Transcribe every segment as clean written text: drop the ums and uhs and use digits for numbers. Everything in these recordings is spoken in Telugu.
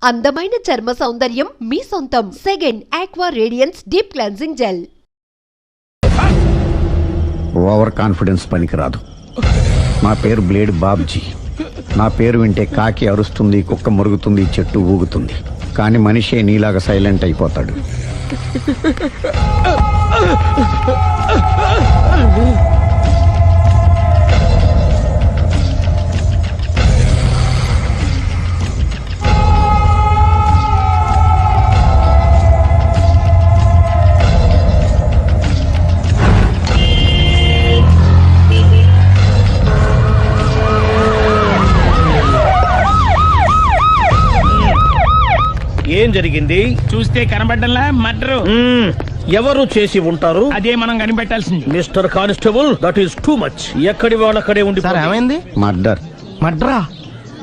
అందమైన చర్మ సౌందర్యం మీ సొంతం. Second aqua radiance deep cleansing gel. Over confidence పనికిరాదు. నా పేరు బ్లేడ్ బాబ్జీ. నా పేరు వింటే కాకి అరుస్తుంది, కుక్క మురుగుతుంది, చెట్టు ఊగుతుంది. కానీ మనిషే నీలాగా సైలెంట్ అయిపోతాడు. ఏం జరిగింది? చూస్తే కనబడ్డంలా మర్డరు. ఎవరు చేసి ఉంటారు? అదే మనం కనిపెట్టాల్సింది. Mister constable, that is too much. ఎక్కడి వాళ్ళక్కడే ఉండి. సార్ ఏమైంది? మర్డర్. మడ్రా?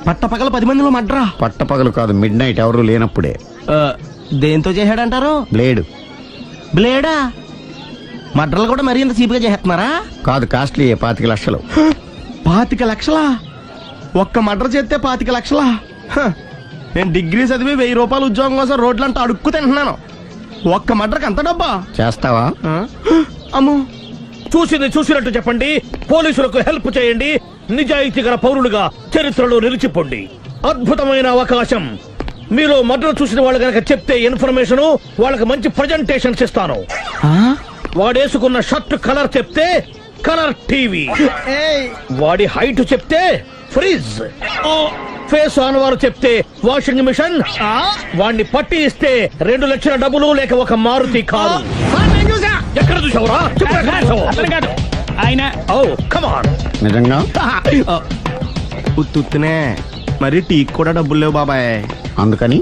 పట్టపగల 10 మందిలో మడ్రా? పట్టపగలు కాదు, మిడ్ నైట్ ఎవరు లేనప్పుడే. దేంతో చేశాడంటారు? బ్లేడ్. బ్లేడా? మడ్రలు కూడా మరీ ఇంత చీప్గా చేస్తున్నారా? కాదు, కాస్ట్లీ 25 లక్షలు. 25 లక్షలా? ఒక్క మడ్ర చేస్తే 25 లక్షలా? నేను డిగ్రీ చదివి 1000 రూపాయలు ఉద్యోగం కోసం రోడ్లంతా అడుక్కు తింటున్నాను. ఒక్క మడ్రకు అంత డబ్బా? చేస్తావా? అమ్మో. చూసింది చూసినట్టు చెప్పండి. పోలీసులకు హెల్ప్ చేయండి. నిజాయితీ గల పౌరులుగా చరిత్రలో నిలిచిపోండి. అద్భుతమైన అవకాశం. మీలో మర్డర్ చూసిన వాళ్ళు గనక చెప్తే ఇన్ఫర్మేషన్, వాళ్ళకి మంచి ప్రజెంటేషన్స్ ఇస్తాను. వాడేసుకున్న షర్ట్ కలర్ చెప్తే కలర్ టీవీ, వాడి హైట్ చెప్తే ఫ్రిజ్, ఫేస్ ఆన్ వారు చెప్తే వాషింగ్ మిషన్, వాడిని పట్టి ఇస్తే 2 లక్షల డబ్బులు లేక ఒక మారుతి కారు. ఎక్కడ చూసావురా? కాదు ఆయన. Oh come on. నిజంగా? ఉత్తునే మరి టీకి కూడా డబ్బులు లేవు బాబాయ్. అందుకని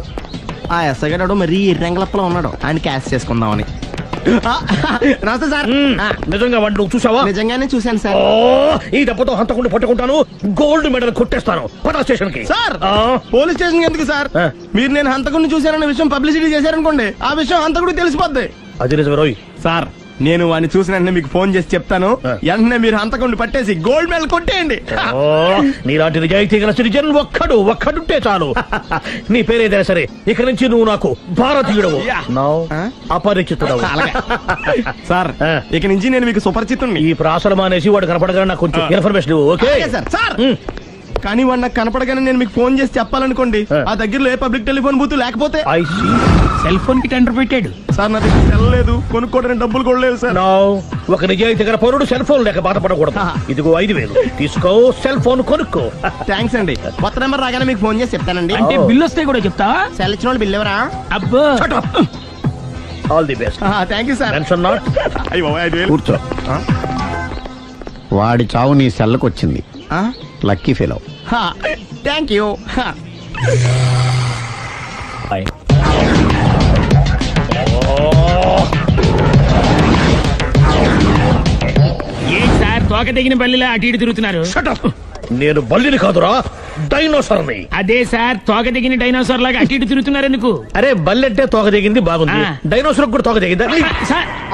ఆ ఎస్ఐ గారు మరీ ఎర్రంగలప్పలో ఉన్నాడు. ఆయన క్యాష్ చేసుకుందామని. నమస్తే సార్. నిజంగా వాడిని నువ్వు చూసావా? నిజంగానే చూశాను సార్. ఈ దెబ్బతో హంతకుండా పట్టుకుంటాను, గోల్డ్ మెడల్ కొట్టేస్తాను. పటా స్టేషన్ కి. సార్ పోలీస్ స్టేషన్ ఎందుకు సార్? మీరు నేను హంతకుడిని చూశానన్న విషయం పబ్లిసిటీ చేశారనుకోండి, ఆ విషయం హంతకుడికి తెలిసిపోద్ది. అది నిజమే రోయ్. సార్ నేను వాడిని చూసిన వెంటనే మీకు ఫోన్ చేసి చెప్తాను. వెంటనే మీరు హంతకుడిని పట్టేసి గోల్డ్ మెడల్ కొట్టేయండి. నీలాంటి నిజాయితీ గల సిటిజన్ ఒక్కడుంటే చాలు. నీ పేరేదైనా సరే, ఇక నుంచి నువ్వు నాకు భారతీయుడవు, అపరిచితుడవు. సార్ ఇక నుంచి నేను మీకు సుపరిచితుడిని. ఈ ప్రాసలు మానేసి వాడు కనపడగా నాకు కొంచెం ఇన్ఫర్మేషన్ ఇవ్వు. Okay sir. కానీ వాడు నాకు కనపడగానే నేను మీకు ఫోన్ చేసి చెప్పాలనుకోండి, ఆ దగ్గరలో ఏ పబ్లిక్ టెలిఫోన్ బూత్ లేకపోతే. సెల్ ఫోన్ కి టెండర్ పెట్టాడు సార్. నా దగ్గర సెల్ లేదు, కొనుక్కోవడానికి డబ్బులు కూడా లేవు సార్. ఒక నిజాయితీ గల పౌరుడు సెల్ ఫోన్ లేక బాధపడకూడదు. ఇదిగో 5000 తీసుకో, సెల్ ఫోన్ కొనుక్కో. థ్యాంక్స్ అండి. కొత్త నెంబర్ రాగానే మీకు ఫోన్ చేసి చెప్తానండి. అంటే బిల్ వస్తే కూడా చెప్తావా? సెల్ ఇచ్చిన వాళ్ళు బిల్ ఎవరా? అబ్బో. All the best. Thank you sir. Tension not. కూర్చో. వాడి చావు నీ సెల్లకు వచ్చింది. Lucky fellow. Thank you. A sir తోక తెగిన బల్లిలా అటు ఇటు తిరుగుతున్నారు? నేను బల్లిని కాదురా, డైనోసార్ని. అదే సార్ తోక తెగిన డైనోసార్ లాగా అటు ఇటు తిరుగుతున్నారు ఎందుకు? అరే బల్లెట్టే తోక దిగింది బాగుంది, డైనోసార్ కూడా తోక దిగిందా?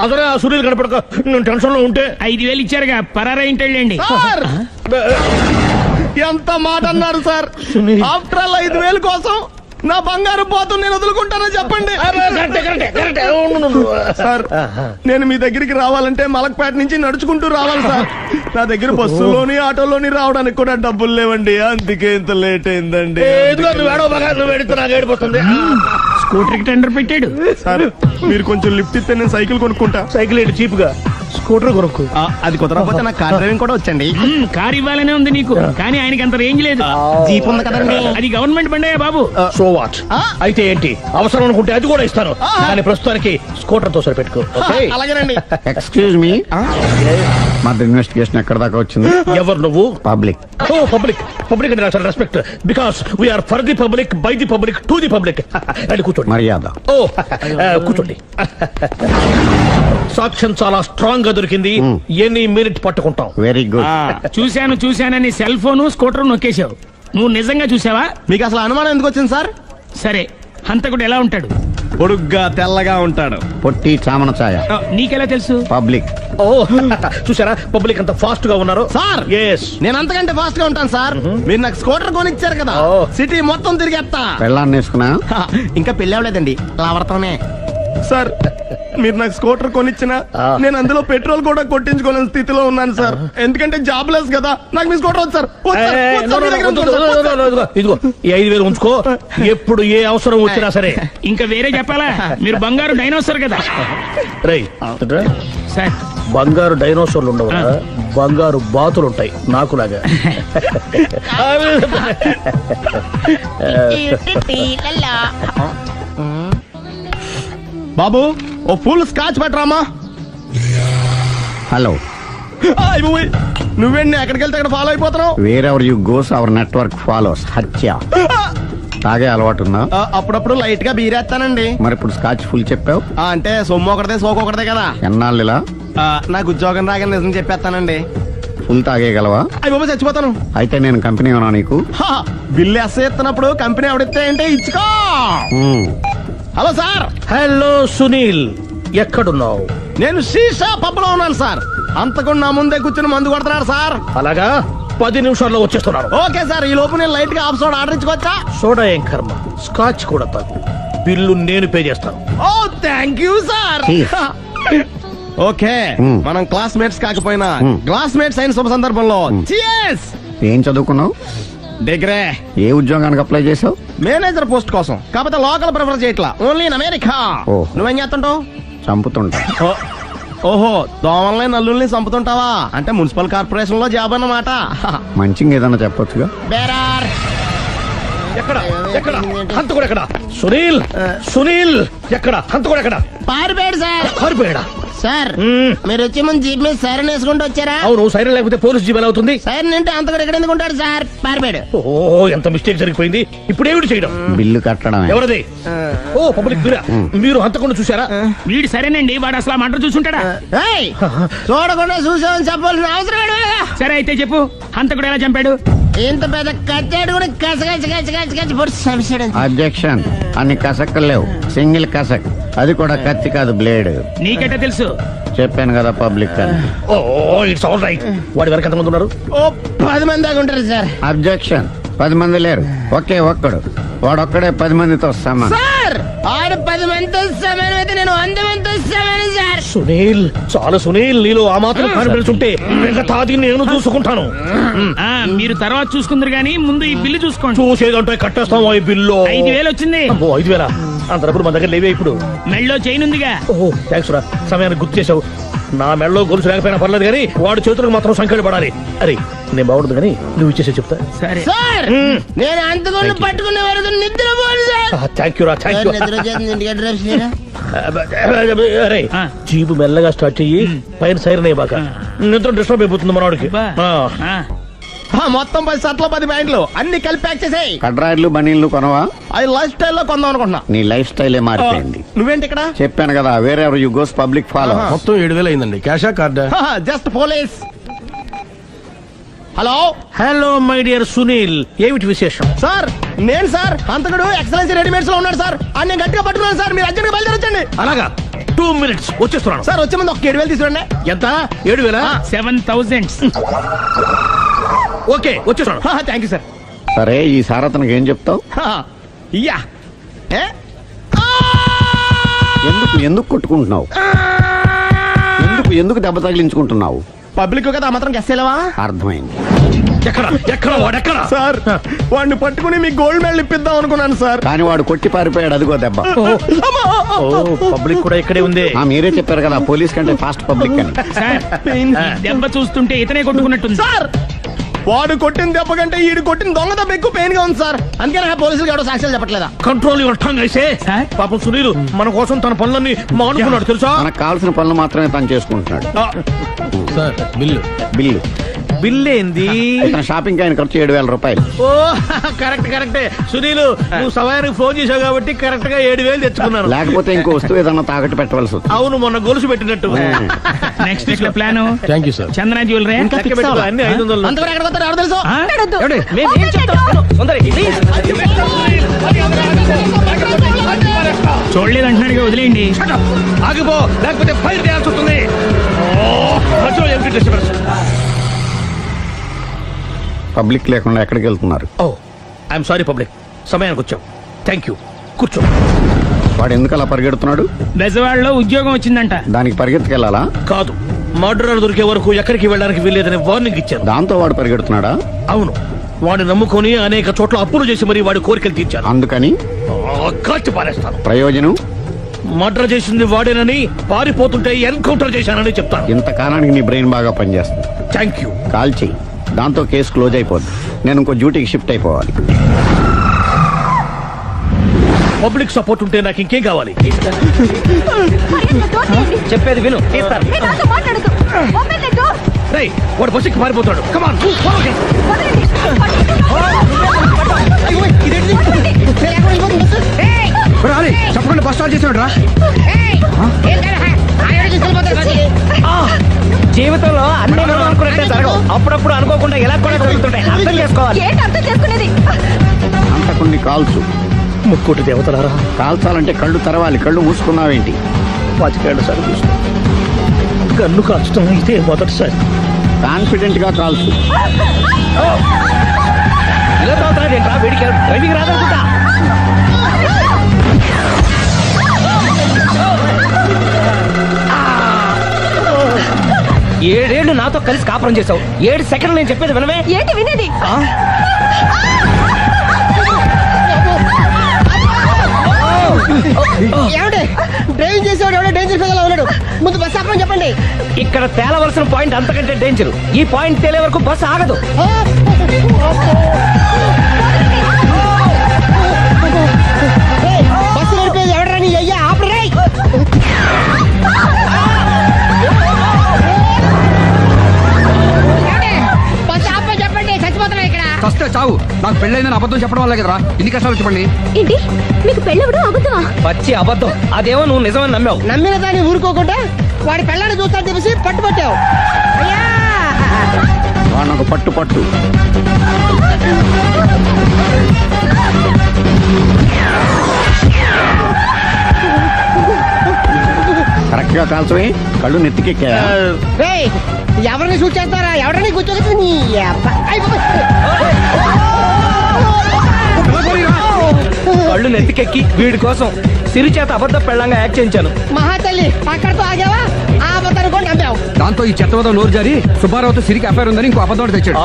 అదరే ఆ సూర్యులు కనపడక నేను టెన్షన్ లో ఉంటే. 5000 ఇచ్చారుగా, పరారా ఇంటండి. ఎంత మాట అన్నారు సార్? ఆఫ్టర్ ఆల్ 5000 కోసం నా బంగారు పోతు నేను వదులుకుంటానని చెప్పండి సార్. నేను మీ దగ్గరికి రావాలంటే మలక్పేట నుంచి నడుచుకుంటూ రావాలి సార్. నా దగ్గర బస్సులోని ఆటోలోని రావడానికి కూడా డబ్బులు లేవండి. అందుకే ఇంత లేట్ అయిందండి. స్కూటర్ కి టెండర్ పెట్టాడు సార్. మీరు కొంచెం లిఫ్ట్ ఇస్తే నేను సైకిల్ కొనుక్కుంటా. సైకిల్ ఏంటి చీప్ గా? స్కూటర్ కొనుక్కు. అది కుదరకపోతే నాకు కార్ డ్రైవింగ్ కూడా వచ్చండి. కార్ ఇవ్వాలనే ఉంది నీకు, కానీ ఆయనకి అంత రేంజ్ లేదు. జీప్ ఉంది కదండి. అది గవర్నమెంట్ బండే బాబు. So what? అయితే ఏంటి, అవసరం అనుకుంటే అది కూడా ఇస్తాను, కానీ ప్రస్తుతానికి స్కూటర్ తో సరిపెట్టుకో. అలాగేనండి. ఎక్స్క్యూజ్ మీ, మర్డర్ ఇన్వెస్టిగేషన్ ఎక్కడ దాకా వచ్చింది? ఎవరు నువ్వు? పబ్లిక్. ఓ పబ్లిక్. పబ్లిక్ అంటే నాకు respect, because we are for the public, by the public, to the public. అని కూర్చోండి. మర్యాద. ఓ కూర్చోండి. సాక్ష్యం చాలా స్ట్రాంగ్ గా దొరికింది. ఎన్ని మినిట్ పట్టుకుంటాం. Very good. చూశానని సెల్ ఫోన్ స్కూటర్ నొక్కేశావు. నువ్వు నిజంగా చూసావా? మీకు అసలు అనుమానం ఎందుకు వచ్చింది సార్? సరే, హంతకుడు ఎలా ఉంటాడు? పొడుగ్గా తెల్లగా ఉంటాడు. పొట్టి చామన ఛాయ. నీకెలా తెలుసు? పబ్లిక్. ఓ చూసారా పబ్లిక్ అంత ఫాస్ట్ గా ఉన్నారు. సార్ ఎస్ నేను అంతకంటే ఫాస్ట్ గా ఉంటాను సార్. మీరు నాకు స్కూటర్ కొనిచ్చారు కదా, ఓ. సిటీ మొత్తం తిరిగేస్తా. పెళ్ళాన్ని వేసుకున్నా. ఇంకా పెళ్లి అవ్వలేదండి, లావర్తోనే. సార్ మీరు నాకు స్కూటర్ కొనిచ్చిన ఆ. నేను అందులో పెట్రోల్ కూడా కొట్టించుకోలేని స్థితిలో ఉన్నాను సార్. ఎందుకంటే జాబ్ లెస్ కదా, నాకు మీ స్కూటర్ వద్దు సార్. వద్దు సార్, వద్దు సార్, మీ దగ్గర ఉంది సార్, వద్దు సార్. ఇదిగో ఈ 5,000 ఉంచుకో. ఎప్పుడు ఏ అవసరం వచ్చినా సరే. ఇంకా వేరే చెప్పాలా? మీరు బంగారు డైనోసార్ కదా రై సార్. బంగారు డైనోసార్లు ఉండవు, బంగారు బాతులు ఉంటాయి నాకులాగా. బాబు ఓ ఫుల్ స్కాచ్ పట్టరామా. హలో. నువ్వేంటి ఎక్కడికి వెళ్తే అక్కడ ఫాలో అయిపోతున్నావు? Wherever you goes our network follows. హత్య. తాగే అలవాటు ఉందా? అప్పుడప్పుడు లైట్ గా బీరేస్తానండి. మరి ఇప్పుడు స్కాచ్ ఫుల్ చెప్పావు. అంటే సొమ్ము ఒకటిదే సోకు ఒకటిదే కదా. ఎన్నాళ్ళు ఇలా? నాకు ఉద్యోగం రాగానే నిజం చెప్పేస్తానండి. ఫుల్ తాగేయగలవా? అయ్యి బాబు చచ్చిపోతాను. అయితే నేను కంపెనీ ఉన్నా నీకు. బిల్లు ఎస్ ఎత్తినప్పుడు కంపెనీ ఎవడితే అంటే ఇచ్చుకో. మ్మ్. Hello sir. హలో సునీల్, ఎక్కడున్నావు? నేను శీషా పబ్లో ఉన్నాను సార్. అంతకుండా నా ముందే కూర్చుని మందు కొడుతున్నాడు సార్. అలాగా 10 నిమిషాల్లో వచ్చేస్తున్నాను. ఓకే సార్, ఈ లోపు నేను లైట్ గా ఆఫ్ సోడా ఆర్డర్ ఇచ్చుకోవచ్చా? సోడా ఏం కర్మ, స్కాచ్ కూడా తాగు. బిల్లు నేను పే చేస్తాను. Oh thank you sir. Cheers. Okay మనం క్లాస్మేట్స్ కాకపోయినా క్లాస్మేట్స్ అయిన శుభ సందర్భంలో cheers. ఏం చదువుకున్నావు? డిగ్రీ. ఏ ఉద్యోగానికి అప్లై చేసావు? మేనేజర్ పోస్ట్ కోసం, కాకపోతే లోకల్ ప్రిఫర్ చేయట్లా, ఓన్లీ ఇన్ అమెరికా. ఓ. నువ్వేం చేస్తుంటావు? చంపుతుంటా. ఓహో, దోమల్ని నల్లుల్ని చంపుతుంటావా? అంటే మున్సిపల్ కార్పొరేషన్ లో జాబ్ అన్నమాట. మంచిగా ఏదన్నా చెప్పొచ్చుగా. బేరార్. ఎక్కడ ఎక్కడ హంతకుడు ఎక్కడ? సునీల్ సునీల్ ఎక్కడ హంతకుడు ఎక్కడ? పారిపోయాడు సార్. పారిపోయాడా? సార్ మీరు వచ్చే ముందు జీప్ మీద సైరన్ వేసుకుంటూ వచ్చారా? అవును, సైరన్ లేకపోతే పోలీస్ జీవన్ అవుతుంది. సైరన్ అంటే అంత కూడా ఎక్కడ ఎందుకు ఉంటాడు సార్? పారిపోయాడు. ఓ ఎంత మిస్టేక్ జరిగిపోయింది. ఇప్పుడు ఏమిటి చేయడం? బిల్లు కట్టడమే. ఎవరది? ఓ పబ్లిక్ మీరా? మీరు హంతకుండా చూసారా? వీడు సరేనండి, వాడు అసలు ఆ మంట చూసుంటాడా? ఏయ్, చూడకుండా చూసామని చెప్పాల్సిన అవసరం ఏంటి? సరే అయితే చెప్పు, హంతకుడు ఎలా చంపాడు? ఇంత పెద్ద కచ్చాడు కూడా కచ్చ పొడి సమస్యడు. అబ్జెక్షన్. అన్ని కసక్కలు లేవు, సింగిల్ కసక్. అది కూడా కత్తి కాదు, బ్లేడ్. నీకెట్టా తెలుసు? చెప్పాను కదా పబ్లిక్ అని. Oh it's all right. వాడి వరకు ఎంతమంది ఉన్నారు? ఓ 10 మంది దాకా ఉంటారు సార్. అబ్జెక్షన్. 10 మంది లేరు, ఒకే ఒక్కడు. వాడొక్కడే 10 మందితో సమానం. సార్ ఆడు 10 మందితో సమానం అయితే నేను 100 మందితో సమానం సార్. సునీల్, చాలా సునీల్, నీలో ఆ మాత్రం కాన్ఫిడెన్స్ ఉంటే మిగతాది నేను చూసుకుంటాను. ఆ మీరు తర్వాత చూసుకుందరు గానీ ముందు ఈ బిల్లు చూసుకోండి. చూసేదంటే కట్టేస్తాం ఈ బిల్లు. 5,000 వచ్చింది. అబ్బో 5,000? అంత డబ్బులు మన దగ్గర లేవే ఇప్పుడు. మెళ్ళో చైన్ ఉందిగా. ఓహో థ్యాంక్స్ రా, సమయానికి గుర్తు చేసావు. నా మెడలో గొలుసు లేకపోయినా పర్లేదు కానీ వాడి చేతులకు మాత్రం సంఖ్యలు పడాలి. అరే నేను బాగుండదు కానీ నువ్వు ఇచ్చేసే చెప్తా. సరే సార్ నేను అంతకుండా పట్టుకునే వరకు నిద్రపోను సార్. థ్యాంక్ యూ రా, థ్యాంక్ యూ. నిద్ర చేస్తుంది ఇంటికి అడ్రస్ చేయరా? అరే ఆ. జీపు మెల్లగా స్టార్ట్ చెయ్యి, పైన సైరన్ అయ్యాక నిద్ర డిస్టర్బ్ అయిపోతుంది మనవాడికి. బా. ఆ. ఆ, మొత్తం 10 షర్ట్లు 10 ప్యాంట్లు అన్ని కలిపి ప్యాక్ చేసేయ్. కడ్రాయిడ్లు బనీళ్లు కొనవా? అది లైఫ్ స్టైల్లో కొందాం అనుకుంటున్నా. నీ లైఫ్ స్టైలే మారిపోయింది. నువ్వేంటి ఇక్కడ? చెప్పాను కదా, వేరే ఎవరు యు గోస్ పబ్లిక్ ఫాలో. మొత్తం 7,000 అయిందండి. క్యాషా కార్డా? Just police. Hello hello my dear Sunil, ఏమిటి విశేషం? సార్ నేను సార్ అంతకుడు ఎక్సలెన్సీ రెడీమేడ్స్ లో ఉన్నాడు సార్. అని నేను గట్టిగా పట్టుకున్నాను సార్. మీరు అర్జెంట్గా బయలుదేరొచ్చండి. అలాగా 2 minutes వచ్చేస్తున్నాను. సార్ వచ్చే ముందు ఒక 7,000 తీసుకోండి. ఎంత? 7,000? 7,000. ఓకే వచ్చేస్తున్నాను. Thank you sir. సరే ఈ సారతనకి ఏం చెప్తావు? ఇయ్యా ఎందుకు ఎందుకు కొట్టుకుంటున్నావు? ఎందుకు దెబ్బ తగిలించుకుంటున్నావు? పబ్లిక్ కదా మాత్రం గెస్సేలేవా? అర్థమైంది. ఎక్కడ ఎక్కడ వాడెక్కడ? సార్ వాడిని పట్టుకుని మీకు గోల్డ్ మెడల్ ఇప్పిద్దాం అనుకున్నాను సార్. కానీ వాడు కొట్టి పారిపోయాడు, అదిగో దెబ్బ. పబ్లిక్ కూడా ఇక్కడే ఉంది. మీరే చెప్పారు కదా పోలీస్ కంటే ఫాస్ట్ పబ్లిక్ అని. సార్ ఈ దెబ్బ చూస్తుంటే ఇతనే కొట్టుకున్నట్టుంది. సార్ వాడు కొట్టిన దెబ్బ కంటే ఈడు కొట్టిన దొంగ దెబ్బ ఎక్కువ పెయిన్ గా ఉంది సార్. అందుకే నాకు పోలీసులు ఎవడో సాక్ష్యాలు చెప్పట్లేదా? కంట్రోల్ యువర్ టంగ్ అయితే. సార్? పాపం సునీల్ మన కోసం తన పనులన్నీ మానుకున్నాడు తెలుసా? మనకు కావాల్సిన పనులు మాత్రమే తను చేసుకుంటున్నాడు. సార్ బిల్లు బిల్లు బిల్ ఏంది? తన షాపింగ్ ఆయన ఖర్చు 7,000 రూపాయలు. ఓ కరెక్ట్ కరెక్టే సునీల్, నువ్వు సమయానికి ఫోన్ చేసావు కాబట్టి కరెక్ట్ గా 7,000 తెచ్చుకున్నాను. లేకపోతే ఇంకో వస్తువు ఏదన్నా తాకట్టు పెట్టవలసి వస్తుంది. అవును, మొన్న గొలుసు పెట్టినట్టు. నెక్స్ట్ వీక్ లో plan thank you sir. Chandana jewellery. లెక్క పెట్టుకో, అన్ని 500. అంతకు ఎక్కడ పోతారు ఎవరు తెలుసు? ఏమండి? మేము ఏం చెప్తాం? తొందరగా, please. చూడలేదు అంటున్నాడు, వదిలేయండి. Shut up! ఆగిపో, లేకపోతే ఫైర్ చేయాల్సి వస్తుంది. మధ్యలో ఏమిటి disturbance? పబ్లిక్ లేకుండా ఎక్కడికి వెళ్తున్నారు? ఐఎమ్ సారీ పబ్లిక్, సమయానికి వచ్చాం. థ్యాంక్ యూ, కూర్చో. వాడు ఎందుకు అలా పరిగెడుతున్నాడు? బెజవాడలో ఉద్యోగం వచ్చిందంట. దానికి పరిగెత్తుకెళ్ళాలా? కాదు, మర్డరర్ దొరికే వరకు ఎక్కడికి వెళ్ళడానికి వీల్లేదని వార్నింగ్ ఇచ్చాను. దాంతో వాడు పరిగెడుతున్నాడా? అవును, వాడిని నమ్ముకొని అనేక చోట్ల అప్పులు చేసి మరి వాడి కోరికలు తీర్చాను. అందుకని కాల్చి పారేస్తాను. ప్రయోజనం? మర్డర్ చేసింది వాడేనని, పారిపోతుంటే ఎన్కౌంటర్ చేశానని చెప్తాను. ఇంతకాలానికి నీ బ్రెయిన్ బాగా పనిచేస్తుంది. Thank you. కాల్ చెయ్యి, దాంతో కేసు క్లోజ్ అయిపోద్ది. నేను ఇంకో డ్యూటీకి షిఫ్ట్ అయిపోవాలి. పబ్లిక్ సపోర్ట్ ఉంటే నాకు ఇంకేం కావాలి? చెప్పేది విను. రేయ్, వాడు బస్సుకి పారిపోతాడు. కమాన్, చెప్పకుండా బస్ స్టార్ట్ చేసాడు రా. జీవితంలో అన్ని మనం అనుకున్నట్టే జరగవు. అప్పుడప్పుడు అనుకోకుండా ఎలా కూడా జరుగుతుంటాయి. అర్థం చేసుకోవాలి. అంతకుని కాల్సు. ముక్కోటి దేవతలారా, కాల్చాలంటే కళ్ళు తెరవాలి. కళ్ళు మూసుకున్నావేంటి? 25 సార్లు చూసిన గన్ను కాల్చడం ఇదే మొదటిసారి. కాన్ఫిడెంట్ గా కాల్సు. ఇలా తాగుతున్నాడు ఏంట్రా? వీడికి డ్రైవింగ్ రాదనుకుంటా. ఏడేళ్లు నాతో కలిసి కాపురం చేసావు. 7 సెకండ్లు నేను చెప్పేది వినవే. ఏంటి వినేది? డ్రైవింగ్ చేసేవాడు ఎవడో డేంజర్ ఫీల్ ఉన్నాడు. ముందు బస్ ఆపమని చెప్పండి. ఇక్కడ తేలవలసిన పాయింట్ అంతకంటే డేంజర్. ఈ పాయింట్ తేలే వరకు బస్సు ఆగదు. బస్సు నడిపేది ఎవడరా నీ అయ్యా? ఆపరే. బస్సు ఆపమని చెప్పండి, చచ్చిపోతున్నా ఇక్కడ. ఫస్ట్ చావు. నాకు పెళ్ళైందని అబద్ధం చెప్పడం వల్ల కదరా ఇన్ని కష్టాలు చెప్పండి. ఏంటి మీకు పెళ్ళవడం అబద్ధమా? పచ్చి అబద్ధం. అదేమో నువ్వు నిజమని నమ్మావు. నమ్మిన దాన్ని ఊరుకోకుండా వాడి పెళ్ళాన్ని చూస్తాను తెలిసి పట్టుబట్టావు. అయ్యా వాడు నాకు పట్టు పట్టు. కరెక్ట్ గా కాల్చవే. కళ్ళు నెత్తికెక్కా? రేయ్, ఎవరిని షూట్ చేస్తారా? ఎవరిని కూర్చోగచ్చు నీ అబ్బ. కళ్ళు నెత్తికెక్కి వీడి కోసం సిరి చేత అబద్ధ పెళ్ళంగా యాక్ట్ చేయించాను. మహాతల్లి, అక్కడతో ఆగావా? ఆ అబద్ధాన్ని కూడా నమ్మావు. దాంతో ఈ చెత్తవద నోరు జారి సుబ్బారావుతో సిరికి అఫైర్ ఉందని ఇంకో అబద్ధం తెచ్చాడు.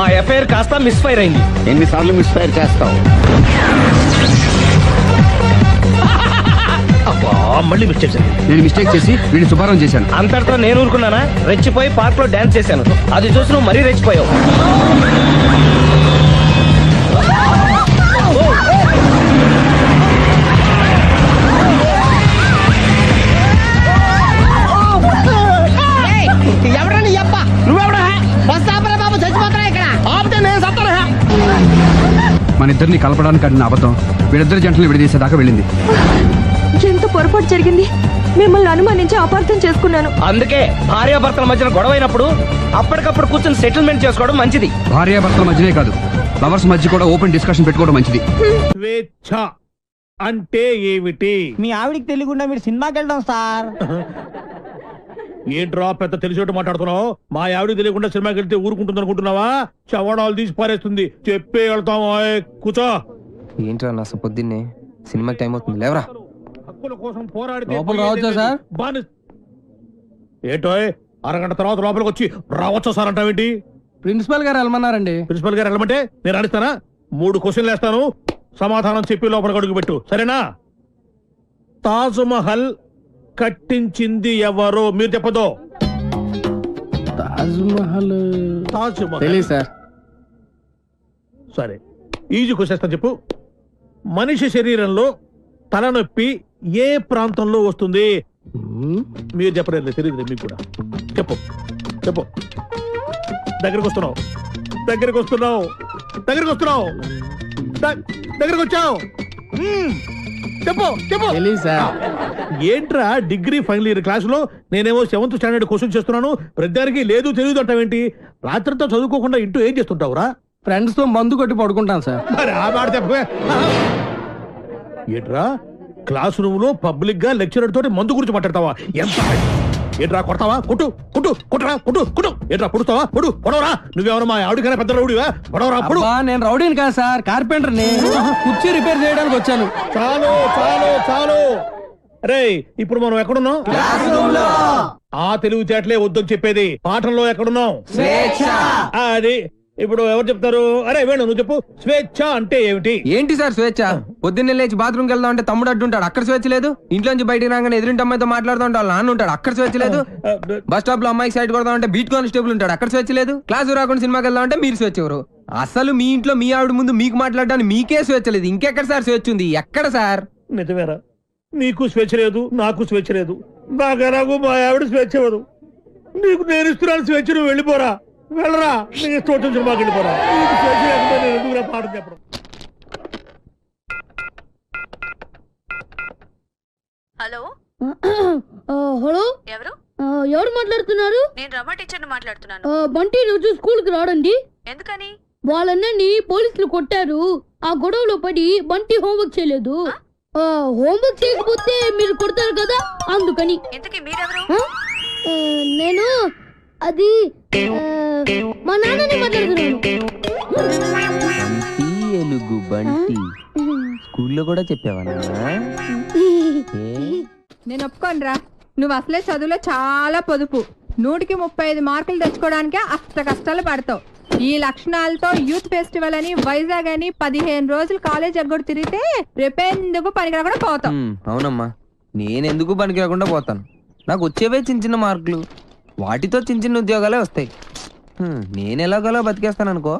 ఆ ఎఫ్ఐఆర్ కాస్త మిస్ఫైర్ అయింది. ఎన్నిసార్లు మిస్ఫైర్ చేస్తావు? అబ్బా, మళ్ళీ మిస్ చేశాను. నేను మిస్టేక్ చేసి వీడిని సుబ్బారావు చేశాను. అంతటితో నేను ఊరుకున్నానా? రెచ్చిపోయి పార్క్ లో డాన్స్ చేశాను. అది చూసి నువ్వు మరీ రెచ్చిపోయావు. ఏయ్, ఎవరా నీ అబ్బ? నువ్వెవడా? బస్ ఆపరా బాబు, చచ్చిపోతారా ఇక్కడ. ఆపితే నేను సత్తారా? మన ఇద్దరిని కలపడానికి ఆడిన అబద్ధం వీళ్ళిద్దరి జంటలు విడదీసేదాకా వెళ్ళింది. ఎంత పొరపాటు జరిగింది. మిమ్మల్ని అనుమానించి అపార్థం చేసుకున్నాను. అందుకే భార్యాభర్తల మధ్యన గొడవైనప్పుడు అప్పటికప్పుడు కూర్చొని సెటిల్మెంట్ చేసుకోవడం మంచిది. భార్యాభర్తల మధ్యనే కాదు, లవర్స్ మధ్య కూడా ఓపెన్ డిస్కషన్ పెట్టుకోవడం మంచిది. స్వేచ్ఛ అంటే ఏమిటి? మీ ఆవిడికి తెలియకుండా మీరు సినిమాకి వెళ్ళడం సార్. ఏంట్రా పెద్ద తెలిసేట్టు మాట్లాడుతున్నావు? మా ఆవిడ తెలియకుండా సినిమాకి వెళ్తే ఊరుకుంటుంది అనుకుంటున్నావా? చవడాలు తీసి పారేస్తుంది. చెప్పే వెళ్తాం. కూర్చో. ఏంట్రా నా పొద్దున్నే సినిమాకి టైం అవుతుంది, లేవరా. హక్కుల కోసం పోరాడితే లోపల రావచ్చా సార్? ఏంటో అరగంట తర్వాత లోపలికి వచ్చి రావచ్చా సార్ అంటావేంటి? ప్రిన్సిపల్ గారు వెళ్ళమన్నారండి. ప్రిన్సిపల్ గారు వెళ్ళమంటే నేను అడుగుతానా? 3 క్వశ్చన్లు వేస్తాను, సమాధానం చెప్పి లోపలికి అడుగు పెట్టు, సరేనా? తాజ్ మహల్ కట్టించింది ఎవరు? మీరు చెప్పదో. తాజ్ మహల్ తాజ్ మహల్ తెలియదు సార్. సరే, ఈజీ క్వశ్చన్ చెప్పు. మనిషి శరీరంలో తలనొప్పి ఏ ప్రాంతంలో వస్తుంది? మీరు చెప్పలేదు, తెలియదు మీకు కూడా. చెప్పు చెప్పు. దగ్గరికి వస్తున్నావు, దగ్గరికి వస్తున్నావు, దగ్గరికి వస్తున్నావు, దగ్గరికి వచ్చావు. చెప్పు చెప్పు. తెలియదు సార్. ఏంట్రా డిగ్రీ ఫైనల్ ఇయర్ క్లాసులో నేనేమో 7th స్టాండర్డ్ క్వశ్చన్ చేస్తున్నాను, ప్రతిదానికి లేదు తెలియదు అంటావేంటి? రాత్రితో చదువుకోకుండా ఇంటూ ఏం చేస్తుంటావురా? ఫ్రెండ్స్ తో మందు కొట్టి పడుకుంటాను సార్. మరి ఆ మాట చెప్పే. ఏట్రా క్లాస్ రూమ్ లో పబ్లిక్ గా లెక్చరర్ తోటి మందు గురించి మాట్లాడతావా? ఎంత ఏట్రా కొడతావా? కొట్టు కొట్టు కొట్టరా కొట్టు కొట్టు. ఏట్రా పొడుస్తావా? పొడు పొడవరా. నువ్వెవరు మా ఆవిడకైనా పెద్ద రౌడివా? పొడవరా పొడు. అబ్బా, నేను రౌడీని కాదు సార్, కార్పెంటర్ని. కుర్చీ రిపేర్ చేయడానికి వచ్చాను. చాలు చాలు చాలు. రే ఇప్పుడు మనం ఎక్కడున్నాం? ఆ తెలివితేటలే వద్దని చెప్పేది. పాఠంలో ఎక్కడున్నాం? అది ఇప్పుడు ఎవరు చెప్తారు? అరే వేణు నువ్వు చెప్పు. స్వేచ్ఛ అంటే ఏమిటి? ఏంటి సార్ స్వేచ్ఛ? పొద్దున్నే లేచి బాత్రూమ్కి వెళ్దాం అంటే తమ్ముడు అడ్డుంటాడు, అక్కడ స్వేచ్ఛ లేదు. ఇంట్లోంచి బయటికి రాగానే ఎదురింటి అమ్మాయితో మాట్లాడుతూ ఉంటాడు, నాన్న ఉంటాడు, అక్కడ స్వేచ్ఛ లేదు. బస్ స్టాప్ లో అమ్మాయికి సైడ్ కొడదాం అంటే బీట్ కానిస్టేబుల్ ఉంటాడు, అక్కడ స్వేచ్ఛ లేదు. క్లాసు రాకుండా సినిమాకి వెళ్దాం అంటే మీరు స్వేచ్ఛ ఎవరు? అసలు మీ ఇంట్లో మీ ఆవిడ ముందు మీకు మాట్లాడడానికి మీకే స్వేచ్ఛ లేదు, ఇంకెక్కడ సార్ స్వేచ్ఛ ఉంది? ఎక్కడ సార్? నిజమేరా, నీకు స్వేచ్ఛ లేదు, నాకు స్వేచ్ఛ లేదు. నాకు మా ఆవిడ స్వేచ్ఛ ఇవ్వదు. నీకు నేను ఇస్తున్నాను స్వేచ్ఛ, నువ్వు వెళ్ళిపోరా. వెళ్ళరా, నీకు ఇష్టం వచ్చిన సినిమాకి వెళ్ళిపోరా. నీకు స్వేచ్ఛ లేకపోతే నేను ఎందుకురా పాఠం చెప్పడం? హలో హలో, ఎవరు? ఎవరు మాట్లాడుతున్నారు? నేను రమ టీచర్ని మాట్లాడుతున్నాను. బంటి రోజు స్కూల్ కి రాడండి. ఎందుకని? వాళ్ళన్నీ పోలీసులు కొట్టారు. ఆ గొడవలో పడి బంటి హోంవర్క్ చేయలేదు. హోంవర్క్ చేయకపోతే మీరు కొడతారు కదా, అందుకని. ఇంతకీ మీరెవరు? నేను అది మా నాన్నని మాట్లాడుతున్నాను. ఎలుగు బంటి స్కూల్లో కూడా చెప్పావా? నేను ఒప్పుకోనరా. నువ్వు అసలే చదువులో చాలా పొదుపు. 100కి 35 మార్కులు తెచ్చుకోవడానికే అష్ట కష్టాలు పడతావు. ఈ లక్షణాలతో యూత్ ఫెస్టివల్ అని వైజాగ్ అని 15 రోజులు కాలేజ్ ఎగ్గొడు తిరిగితే రేపెందుకు పనికిరాకుండా పోతావు. అవునమ్మా, నేనెందుకు పనికి రాకుండా పోతాను? నాకు వచ్చేవే చిన్న చిన్న మార్కులు, వాటితో చిన్న చిన్న ఉద్యోగాలే వస్తాయి. నేను ఎలాగోలా బతికేస్తాను అనుకో.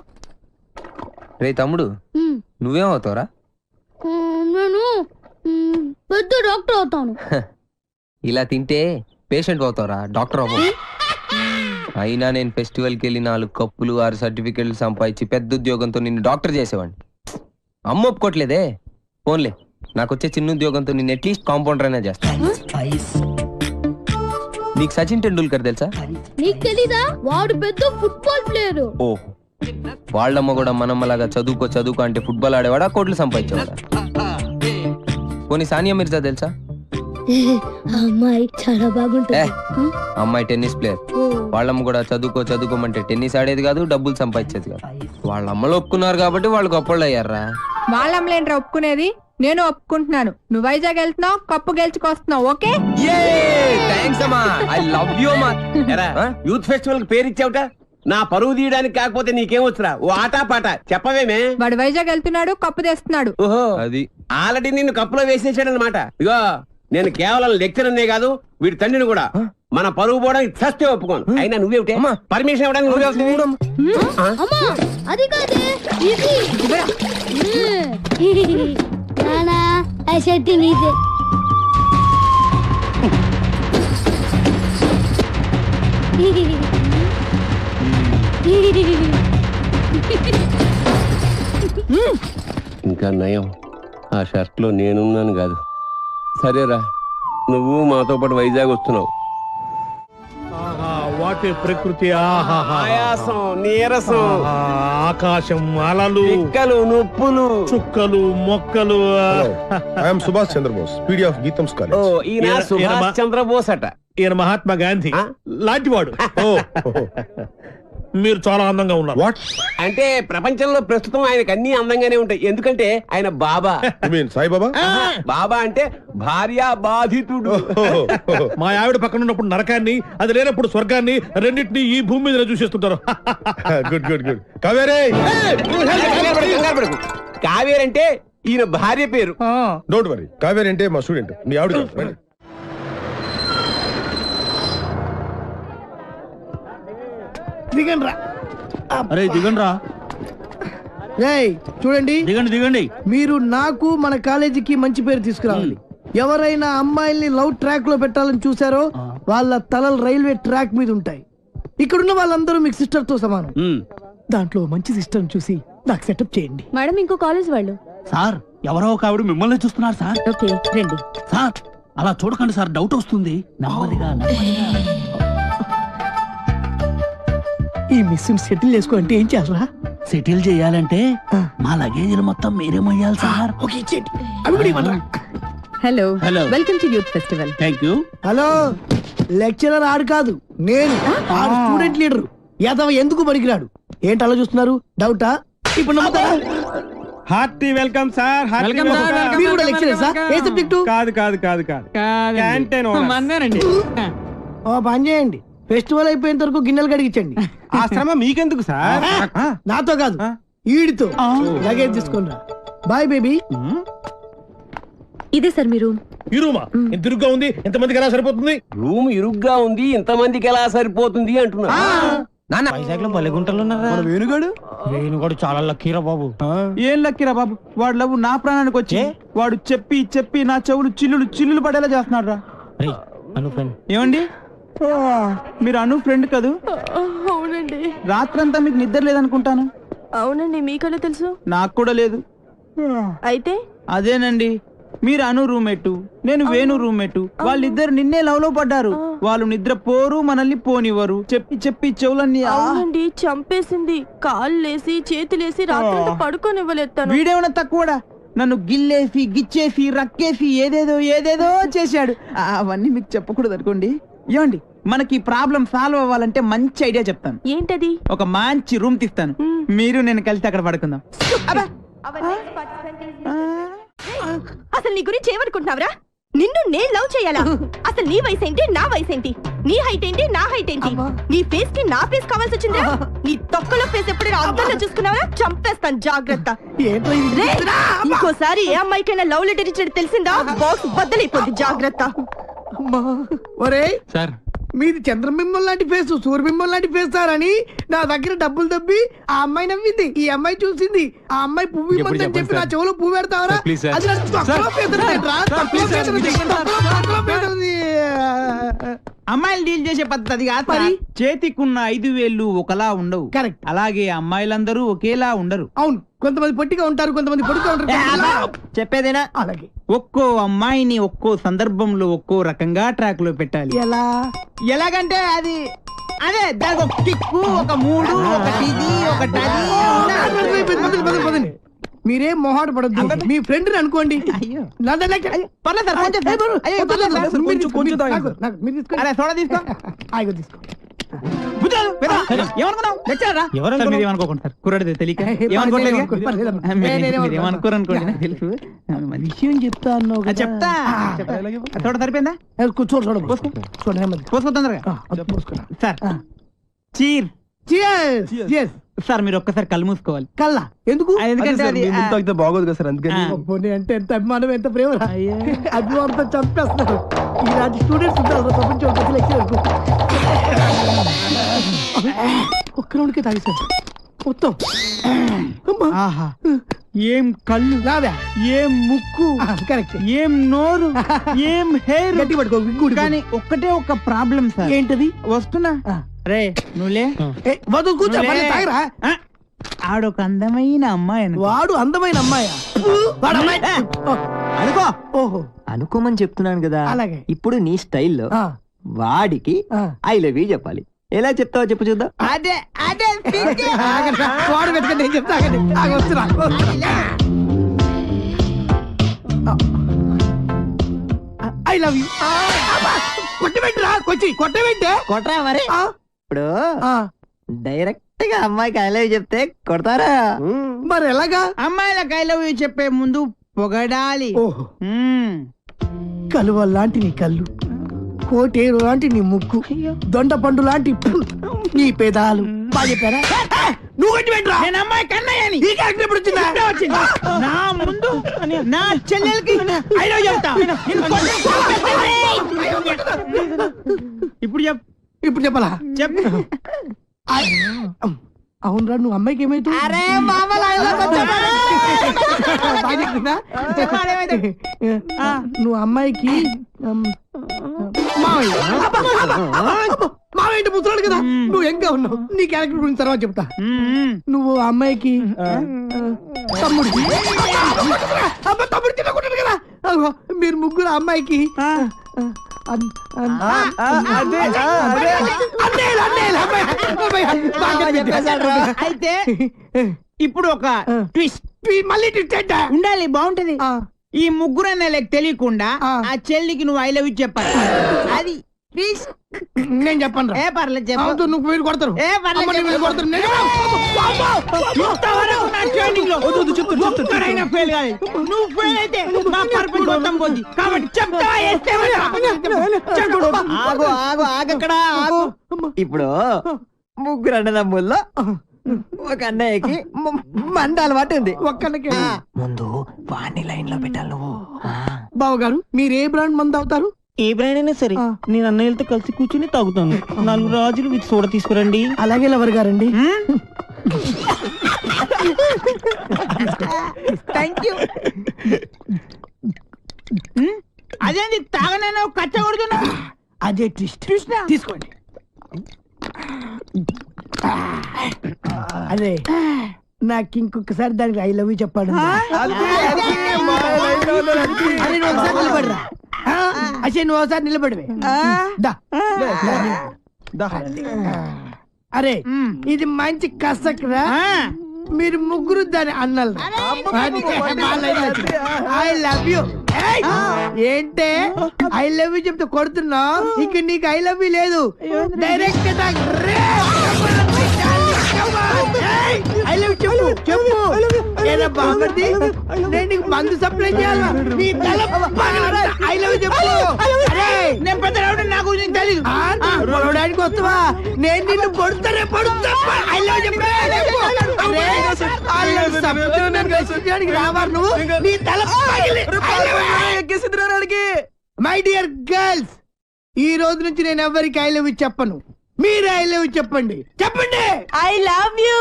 రే తమ్ముడు, నువ్వేమవుతావురా? నేను పెద్ద డాక్టర్ అవుతాను. ఇలా తింటే పేషెంట్ అవుతావురా, డాక్టర్ అవ్వవు. అయినా నేను ఫెస్టివల్కి వెళ్ళి 4 కప్పులు 6 సర్టిఫికెట్లు సంపాదించి పెద్ద ఉద్యోగంతో నిన్ను డాక్టర్ చేసేవాడిని. అమ్మ ఒప్పుకోవట్లేదే. ఫోన్లే, నాకు వచ్చే చిన్న ఉద్యోగంతో నిన్ను అట్లీస్ట్ కాంపౌండర్ అయినా చేస్తాను. నీకు సచిన్ టెండూల్కర్ తెలుసా? నీకు తెలీదా? వాడు పెద్ద ఫుట్బాల్ ప్లేయర్. ఓ, వాళ్ళమ్మ కూడా మనమ్మలాగా చదువుకో అంటే ఫుట్బాల్ ఆడేవాడా, కోట్లు సంపాదించేవాడా? పోనీ సానియా మిర్జా తెలుసా? అమ్మాయి చాలా బాగుంటుంది. అమ్మాయి టెన్నిస్ ప్లేయర్. వాళ్ళమ్మ కూడా చదువుకోమంటే టెన్నిస్ ఆడేది కాదు, డబ్బులు సంపాదించేది కాదు. వాళ్ళ అమ్మలు ఒప్పుకున్నారు కాబట్టి వాళ్ళు గొప్పళ్ళు అయ్యారా. వాళ్ళమ్మలేంట్రా ఒప్పుకునేది? నేను ఒప్పుకుంటున్నాను. నువ్వు వైజాగ్ వెళ్తున్నావు, కప్పు గెలుచుకొస్తున్నావు. ఓకే, థాంక్స్ అమ్మా, ఐ లవ్ యు అమ్మా. యూత్ ఫెస్టివల్ కి పేరు ఇచ్చావుట. నా పరువు తీయడానికి కాకపోతే నీకేమొచ్చురా? ఓ ఆటా పాట చెప్పవేమే. వాడు వైజాగ్ వెళ్తున్నాడు, కప్పు తెస్తున్నాడు. ఓహో, అది ఆల్రెడీ నిన్ను కప్పులో వేసేసాడు అనమాట. ఇగో, నేను కేవలం లెక్చరర్నే కాదు, వీడి తండ్రిని కూడా. మన పరువు పోవడానికి చస్తే ఒప్పుకోను. అయినా నువ్వేమిటే పర్మిషన్ ఇవ్వడానికి నువ్వే. అది కాదే, నానా ఆ షర్ట్ నీదే. ఇంకా నయం, ఆ షర్ట్ లో నేనున్నాను కాదు. సరేరా, నువ్వు మాతో పాటు వైజాగ్ వస్తున్నావు. వాటి ప్రకృతి, ఆయాసం, నీరసం, ఆకాశం, అలలు, పిక్కలు, నొప్పులు, చుక్కలు, మొక్కలు. I'm Subhash Chandrabose, PD of GITAM's oh, college. ఈయన సుభాష్ చంద్రబోస్ అట. ఈయన మహాత్మా గాంధీ లాంటివాడు. మీరు చాలా అందంగా ఉన్నారు. వాట్ అంటే ప్రపంచంలో ప్రస్తుతం ఆయనకు అన్ని అందంగానే ఉంటాయి. ఎందుకంటే ఆయన బాబా. సాయిబాబా? బాబా అంటే భార్య బాధితుడు. మా ఆవిడ పక్కన ఉన్నప్పుడు నరకాన్ని, అది లేనప్పుడు స్వర్గాన్ని, రెండింటినీ ఈ భూమి మీద చూసేస్తుంటారు. Good good good. కావేరే, కంగారు పడకు. కావేరి అంటే ఈయన భార్య పేరు. Don't worry. కావేరి అంటే మా స్టూడెంట్, మీ ఆవిడ కాదు. దిగండి రా. అరే దిగండి రా. చూడండి, దిగండి. మీరు నాకు మన కాలేజీకి మంచి పేరు తీసుకురావాలి. ఎవరైనా అమ్మాయిల్ని లవ్ ట్రాక్ లో పెట్టాలని చూసారో వాళ్ళ తలలు రైల్వే ట్రాక్ మీద ఉంటాయి. ఇక్కడున్న వాళ్ళందరూ మీకు సిస్టర్ తో సమానం. దాంట్లో మంచి సిస్టర్ చూసి నాకు సెటప్ చేయండి. మేడం, ఇంకో కాలేజ్ వాళ్ళు. సార్, ఎవరో ఒక ఆవిడ మిమ్మల్ని చూస్తున్నారు సార్. ఓకే, రండి. సార్, అలా చూడకండి సార్, డౌట్ వస్తుంది. నెమ్మదిగా. ఈ మిస్ సెటిల్ చేసుకో అంటే ఏం చేయాలరా? సెటిల్ చేయాలంటే మా లగేజీలు మొత్తం మీరే మొయ్యాలి సార్. ఓకే ఇచ్చేయండి. అవి కూడా ఇవ్వండి. Hello hello. Welcome to youth festival. Thank you. Hello, lecturer ఆడు కాదు, నేను ఆడు స్టూడెంట్ లీడర్. యాదవ ఎందుకు పనికిరాడు? ఏంటి అలా చూస్తున్నారు? డౌటా? ఇప్పుడు నమ్ముతారా? Hearty welcome sir. Welcome, sir. Welcome. మీరు కూడా లెక్చరర్ సార్? ఏ సబ్జెక్టు? కాదు క్యాంటీన్ ఓ పని చేయండి, ఫెస్టివల్ అయిపోయేంత వరకు గిన్నెలు కడిగించండి. ఆ శ్రమ మీకెందుకు సార్? నాతో కాదు, ఈడితో. లగేజ్ తీసుకొని రా. Bye baby. ఇదే సార్ మీరు ఈ రూమా ఎంత ఇరుగ్గా ఉంది, ఎంతమందికి ఎలా సరిపోతుంది? రూమ్ ఇరుగ్గా ఉంది, ఇంతమందికి ఎలా సరిపోతుంది అంటున్నా. వైజాగ్ లో బల్లెగుంటలు ఉన్నారా? వేణుగాడు వేణుగాడు చాలా లక్కీరా బాబు. ఏం లక్కిరా బాబు, వాడు లవ్ నా ప్రాణానికి వచ్చి వాడు చెప్పి చెప్పి నా చెవులు చిల్లులు పడేలా చేస్తున్నాడు రా. అను ఫ్రెండ్ ఏమండి, మీరు అను ఫ్రెండ్ కదూ? అవునండి. రాత్రంతా మీకు నిద్ర లేదనుకుంటాను. అవునండి, మీకలా తెలుసు? నాకు కూడా లేదు. అయితే అదేనండి, మీరు అను రూమ్మేట్, నేను వేణు రూమ్మేట్. వాళ్ళిద్దరు నిన్నే లవ్ లో పడ్డారు. వాళ్ళు నిద్ర పోరు, మనల్ని పోనివ్వరు. చెప్పి చెప్పి చెవులన్నీ అవునండి, చంపేసింది. కాళ్ళేసి చేతులేసి రాత్రి పడుకోనివ్వలేదు. వీడేమన్నా తక్కువడా? నన్ను గిల్లేసి గిచ్చేసి రక్కేసి ఏదేదో చేశాడు. అవన్నీ మీకు చెప్పకూడదు అనుకోండి. ఏమండి, మనకి ప్రాబ్లం సాల్వ్ అవ్వాలంటే మంచి ఐడియా చెప్తాను. ఏంటది? ఒక మంచి రూమ్ తీస్తాను, మీరు నేను కలిసి అక్కడ పడుకుందాం. అసలు నీ గురించి ఏమనుకుంటున్నావురా? నిన్ను నేను లవ్ చేయాలా? అసలు నీ వయసు ఏంటి, నా వయసు ఏంటి? నీ హైట్ ఏంటి, నా హైట్ ఏంటి? నీ ఫేస్ కి నా ఫేస్ కావాల్సి వచ్చిందా? నీ తొక్కలో ఫేస్ ఎప్పుడైనా అద్దంలో చూసుకున్నావా? చంపేస్తాను, జాగ్రత్త. ఇంకోసారి ఏ అమ్మాయికైనా లవ్ లెటర్ ఇచ్చేది తెలిసిందా? బాక్స్ బద్దలైపోద్ది, జాగ్రత్త. ఒరే సార్, మీది చంద్రబింబం లాంటి ఫేస్, సూర్యబింబం లాంటి ఫేస్ సార్ అని నా దగ్గర డబ్బులు దబ్బి ఆ అమ్మాయి నవ్వింది. ఈ అమ్మాయి చూసింది, ఆ అమ్మాయి పువ్వు ఇమ్మందని చెప్పి నా చెవులో పువ్వు పెడతావరా? అది నాకు తక్కువ పేదరిరా, తక్కువ పేదరిది, తక్కువ పేదరిది. అమ్మాయిలు డీల్ చేసే పద్ధతి కాదు మరి. చేతికున్న 5 వేళ్ళు ఒకలా ఉండవు. కరెక్ట్. అలాగే అమ్మాయిలందరూ ఒకేలా ఉండరు. అవును, కొంతమంది పొట్టిగా ఉంటారు, కొంతమంది పొడిగా ఉంటారు. చెప్పేదేనా? అలాగే ఒక్కో అమ్మాయిని ఒక్కో సందర్భంలో ఒక్కో రకంగా ట్రాక్ లో పెట్టాలి. ఎలాగంటే అది అదే దానికి ఒక కిక్కు, ఒక మూడు, ఒకటి ఇది, ఒకటి అది. మీరేం మొహాట పడద్దు, మీ ఫ్రెండ్ అనుకోండి. కుర్రాడితే తెలియక ఏమనుకోరనుకోండి, తెలుసు. విషయం చెప్తా అన్నావు, చెప్తా. చూడ సరిపోయిందా? కూర్చోండి, పోసుకో తొందరగా. Sir cheer. సార్, మీరు ఒక్కసారి కళ్ళు మూసుకోవాలి. కల్లా ఎందుకు? ఎందుకంటే అది బాగోదు కదా సార్, అందుకని. అంటే ఎంత అభిమానం, ఎంత ప్రేమ. అభిమానంతో చంపేస్తున్నారు. ఇలాంటి స్టూడెంట్స్ ఉంటారు ప్రపంచం. ఒక్క రౌండ్కే తాగేశారు మొత్తం. ఆహా, ఏం కళ్ళు, ఏం ముక్కు, కరెక్ట్, ఏం నోరు, ఏం హెయిర్. గట్టి పట్టుకో. కానీ ఒక్కటే ఒక ప్రాబ్లం సార్. ఏంటది? వస్తున్నా. రే నువ్వులే, కూర్చో. ఆడొక అందమైన అమ్మాయి. వాడు అందమైన అమ్మాయా? అనుకో. ఓహో, అనుకోమని చెప్తున్నాను కదా. అలాగే. ఇప్పుడు నీ స్టైల్లో వాడికి ఐ లవ్ యూ చెప్పాలి. ఎలా చెప్తావో చెప్పు చూద్దాం. అదే అదే వాడు పెట్టుకుని నేను చెప్తా. వస్తున్నా. I love you. కొట్టబెట్టరా, కొట్టబెట్టే కొట్టరా మరి. ఇప్పుడు డైరెక్ట్ గా అమ్మాయికి ఐ లవ్ యూ చెప్తే కొడతారా? మరి ఎలాగా? అమ్మాయిలకు ఐ లవ్ యూ చెప్పే ముందు పొగడాలి. ఓహో, కలువ లాంటి నీ కళ్ళు, కోటేరు లాంటి నీ ముక్కు, దొండ పండు లాంటి నీ పేదాలు. బాగా చెప్పారా? నువ్వు కట్టి పెట్టరా. నేను అమ్మాయి కన్నయ్యని. ఈ క్యారెక్టర్ ఎప్పుడు వచ్చిందా? నా ముందు నా చెల్లెలకి ఐ లవ్ చెప్తా. ఇప్పుడు ఇప్పుడు చెప్పాలా? చెప్పు. అవునరా, నువ్వు అమ్మాయికి ఏమైతుంది? నువ్వు అమ్మాయికి మావేంటి ముసలాడు కదా, నువ్వు ఇంకా ఉన్నావు. నీ క్యారెక్టర్ గురించి తర్వాత చెప్తా. నువ్వు అమ్మాయికి తమ్ముడు. తమ్ముడు తినకుంటాడు కదా. మీరు ముగ్గురు అమ్మాయికి అయితే ఇప్పుడు ఒక ట్విస్ట్ మళ్ళీ ట్విస్ట్ ఉండాలి, బాగుంటది. ఈ ముగ్గురు అన్నలకు తెలియకుండా ఆ చెల్లికి నువ్వు ఐ లవ్ యూ చెప్పాలి. అది ట్విస్ట్. నేను చెప్పను. ఏ పర్లేదు చెప్పు. నువ్వు వీడు కొడతారు. ఏ పర్లేదు వీడు కొడతారు. నువ్వు ఫెయిల్ అయితే మా పర్పస్ మొత్తం పోద్ది. కాబట్టి చెప్తావా? ఆగు ఆగు ఆగక్కడ ఆగు. ఇప్పుడు ముగ్గురు అన్నదమ్ముల్లో ఒక అన్నయ్యకి మంద అలవాటు ఉంది. ఒక్కడికి ముందు వాణ్ణి లైన్ లో పెట్టాలి నువ్వు. బావగారు మీరు ఏ బ్రాండ్ మంది అవుతారు? ఏ బ్రాండ్ అయినా సరే నేను అన్నయ్యలతో కలిసి కూర్చుని తాగుతాను. 4 రాజులు విత్ సోడా తీసుకురండి. అలాగే లవర్ గారండి. Thank you. అదేంటి తాగనైనా కచ్చ కొడుతున్నా? అదే ట్విస్ట్. తీసుకోండి. అదే నాకు ఇంకొకసారి దానికి ఐ లవ్ యూ చెప్పాడు. అసలు నువ్వు ఒకసారి నిలబడివే. అరే ఇది మంచి కసక్రా. మీరు ముగ్గురు దాని అన్నలు. I love you. ఏంటే ఐ లవ్ యూ చెప్తే కొడుతున్నావు? ఇక నీకు ఐ లవ్ యూ లేదు. డైరెక్ట్ ఐ లవ్ చెప్పు చెప్పు. ఏదో బాగుంది. నేను నీకు మందు సప్లై చేయాలా? నీ తల ఐ లవ్ చెప్పు. నేను పెద్ద రౌడీ, నాకు తెలీదు. రౌడానికి వస్తావా? నేను నిన్ను పొడుతానే పొడుతా. ఐ లవ్ చెప్పు. రావారు నువ్వు. నీ తల మై డియర్ గర్ల్స్, ఈ రోజు నుంచి నేను ఎవరికి ఐ లవ్ చెప్పను. మీరు ఐ లవ్ చెప్పండి. చెప్పండి I love you.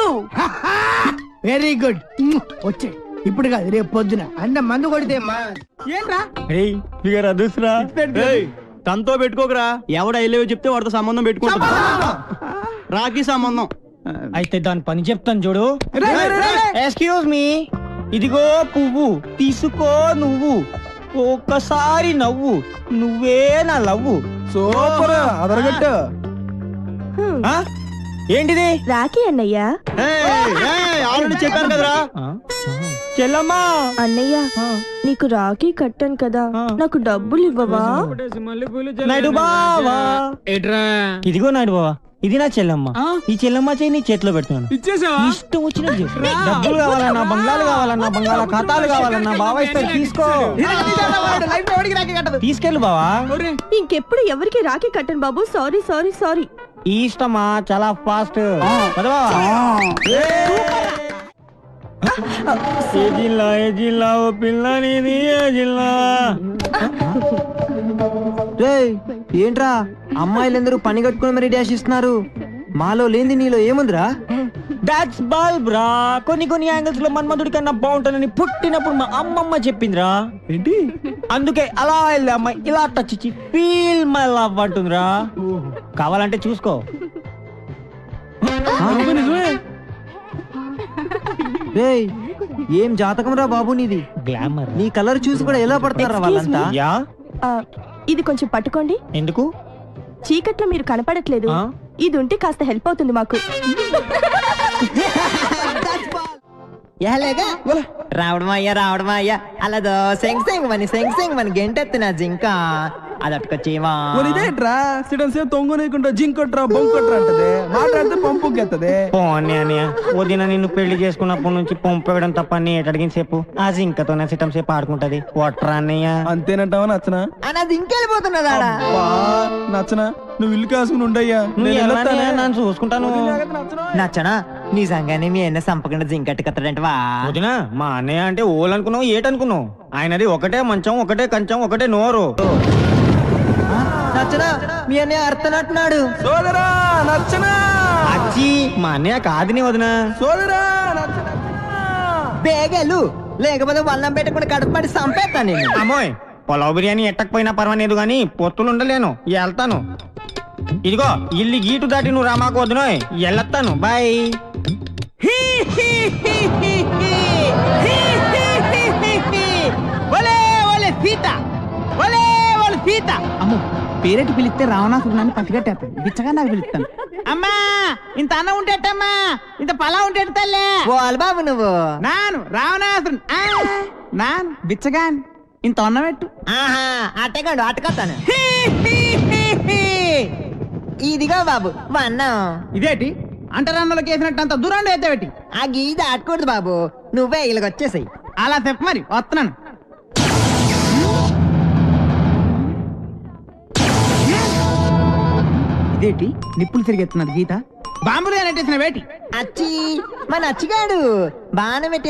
Very good. వచ్చే ఇప్పుడు కాదు, రేపు పొద్దున అన్న మందు కొడితే ఏంట్రా అదృశ్రా తనతో పెట్టుకోకరా. ఎవడు ఐ లవ్ చెప్తే వాడితో సంబంధం పెట్టుకుంటా. రాఖీ సంబంధం. అయితే దాని పని చెప్తాను చూడు. ఎక్స్క్యూజ్ మీ, ఇదిగో పువ్వు తీసుకో నువ్వు. ఒక్కసారి నవ్వు, నువ్వే నా లవ్వు. సూపర్ అదరగట్టు. ఏంటిది? రాఖీ అన్నయ్య. ఆల్రెడీ చెప్పాను కదరా. చెల్లమ్మా. అన్నయ్య నీకు రాఖీ కట్టాను కదా, నాకు డబ్బులు ఇవ్వవా? నాయుడు బావా. ఇదిగో నాయుడు బావా, ఇది నా చెల్లమ్మ. ఈ చెల్లమ్మ చేయి నీ చేతిలో పెడుతున్నాను. ఇష్టం వచ్చినట్టు డబ్బులు కావాలన్నా, బంగ్లాలు కావాలన్నా, బంగాళా ఖాతాలు కావాలన్నా బావా ఇస్తారు. తీసుకో, తీసుకెళ్ళు బావా. ఇంకెప్పుడు ఎవరికి రాఖీ కట్టను బాబు. Sorry sorry sorry. ఈ ఇష్టమా చాలా ఫాస్ట్. ఏ జిల్లా ఏ జిల్లా ఓ పిల్ల నీది ఏ జిల్లా? ఏంట్రా అమ్మాయిలందరూ పని కట్టుకుని మరి డాష్ ఇస్తున్నారు. మాలో లేని నీలో ఏముందిరా? దాట్స్ బల్బ్ రా. కొన్ని కొన్ని యాంగిల్స్ లో మన్మధుడి కన్నా బాగుంటానని పుట్టినప్పుడు మా అమ్మమ్మ చెప్పిందిరా. ఏంటి? అందుకే అలా వెళ్ళి అమ్మాయి ఇలా టచ్ ఇచ్చి ఫీల్ మై లవ్ అంటుందిరా. కావాలంటే చూసుకో. ఏం జాతకం రా బాబు నీది. గ్లామర్. నీ కలర్ చూసి కూడా ఎలా పడతారా వాళ్ళంతా? ఇది కొంచెం పట్టుకోండి. ఎందుకు? చీకట్లో మీరు కనపడట్లేదు, ఇది ఉంటే కాస్త హెల్ప్ అవుతుంది మాకు. రావడం అయ్యా అలాదో సెంగ్ సెంగ్ మని గెంటెత్తిన జింక అదట్టుకొచ్చేవా. ఇదేంట్రా సిడన్ సేపు తొంగనీకుంటా జింకొట్రా బొంకొట్రా అంటది. మాట్లాడితే పంపుకెత్తది. పోనీ అన్నయ్య, వదిన నిన్ను పెళ్లి చేసుకున్నప్పటి నుంచి పంపేయడం తప్ప అడిగిన సేపు ఆ జింకతోనే సిటం సేపు ఆడుకుంటది. ఒట్రా అన్నయ్య. అంతేనంటావా నచ్చనా? అన్నది ఇంకెళ్ళిపోతున్నదా? నచ్చనా? నువ్వు ఇల్లు కాసుకుని ఉండయ్యా, నన్ను చూసుకుంటాను. నచ్చనా? నిజంగానే మీ అన్న సంపకుండా జింకట్టు కత్తడంటవా? వదినా, మా అన్నయ్య అంటే ఓలనుకున్నావు ఏటనుకున్నావు? ఆయనది ఒకటే మంచం, ఒకటే కంచం, ఒకటే నోరు. నచ్చనా? మీ అన్నయ్య అర్థనంటున్నాడు. సోదరా నచ్చనా? అచ్చి మా అన్నయ్య కాదుని వదినా. సోదరా బేగలు లేకపోతే వల్లం పెట్టకుండా కడపడి సంపేస్తాను నేను. అమ్మోయ్, పొలావ్ బిర్యానీ ఎట్టకపోయినా పర్వాలేదు గాని పొత్తులు ఉండలేను. వెళ్తాను. ఇదిగో ఇల్లు గీటు దాటి నువ్వు రామాకు వదినోయ్, వెళ్ళొస్తాను. బాయ్. సీత అమ్మో పేరెట్టి పిలిస్తే రావణాసుడు నన్ను పసిగట్టేస్తాను బిచ్చగా నాకు పిలుస్తాను అమ్మా ఇంత అన్నం ఉంటేటమ్మా ఇంత పలా ఉంటేట తల్లే పోవాలి బాబు నువ్వు నాను రావణాసుడు నాను బిచ్చగాని ఇంత అన్నం పెట్టు ఆహా అట్టగాడు అట్టకొస్తాను ఇదిగో బాబు వన్నం ఇదేటి అంటరాన్నులకు వేసినట్టు అంత దూరం అయితే పెట్టి ఆ గీత ఆడకూడదు బాబు నువ్వే ఇలాగ వచ్చేసాయి అలా చెప్పు మరి వస్తున్నాను ఇదేటి నిప్పులు తిరిగెత్తున్నది గీత బాంబులు నెట్టేసిన వేటి అచ్చి మన అచ్చిగాడు బాణం